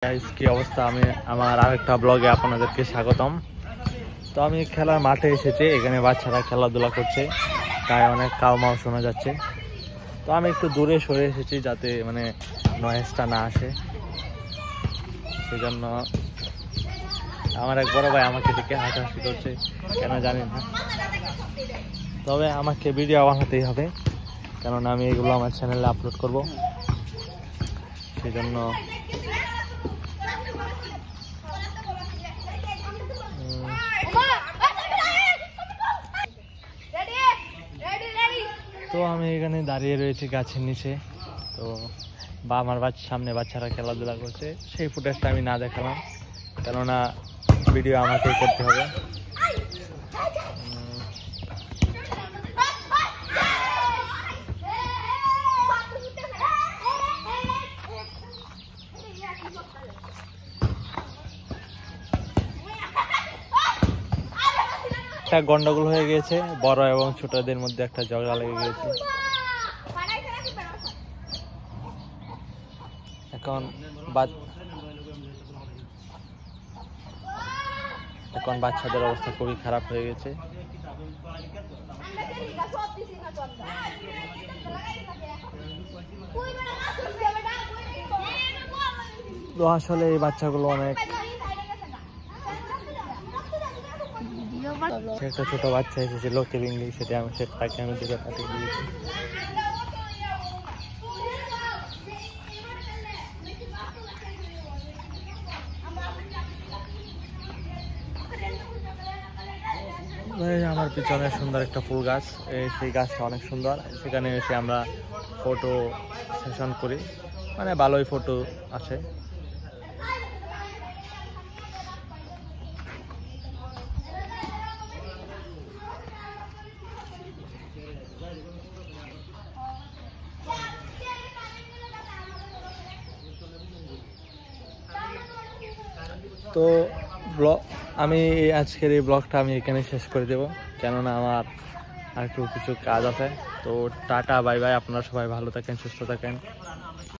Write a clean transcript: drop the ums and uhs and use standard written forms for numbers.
কি অবস্থা, আমি আমার আরেকটা ব্লগে আপনাদেরকে স্বাগতম। তো আমি খেলার মাঠে এসেছি, এখানে বাচ্চারা খেলাধুলা করছে, তাই অনেক কাউমাও শোনা যাচ্ছে। তো আমি একটু দূরে সরে এসেছি যাতে মানে নয়েজটা না আসে, সেজন্য আমার এক বড় ভাই আমাকে দেখে হাসাহাসি করছে, কেন জানি না। তবে আমাকে ভিডিও বানাতেই হবে, কারণ আমি এগুলো আমার চ্যানেলে আপলোড করব, সেজন্য তো আমি এখানে দাঁড়িয়ে রয়েছি গাছের নিচে। তো আমার সামনে বাচ্চারা খেলাধুলা করছে, সেই ফুটেজটা আমি না দেখালাম, কেননা ভিডিও আমাকেই করতে হবে। একটা গন্ডগোল হয়ে গিয়েছে, বড় এবং ছোটদের মধ্যে একটা ঝগড়া লেগে গিয়েছে। এখন বাচ্চাদের অবস্থা খুবই খারাপ হয়ে গেছে। তো আসলে এই বাচ্চাগুলো অনেক, একটা ছোট বাচ্চা এসেছিল কেবিংলি, তাকে আমি দিকে পাঠিয়ে দিয়েছি। আমার পিছনে সুন্দর একটা ফুল গাছ, সেই গাছটা অনেক সুন্দর, সেখানে এসে আমরা ফটো সেশন করি, মানে ভালোই ফটো আছে। তো আমি আজকের এই ব্লগটা আমি এখানে শেষ করে দেব, কেননা আমার আর একটু কিছু কাজ আছে। তো টাটা, বাই বাই, আপনারা সবাই ভালো থাকেন, সুস্থ থাকেন।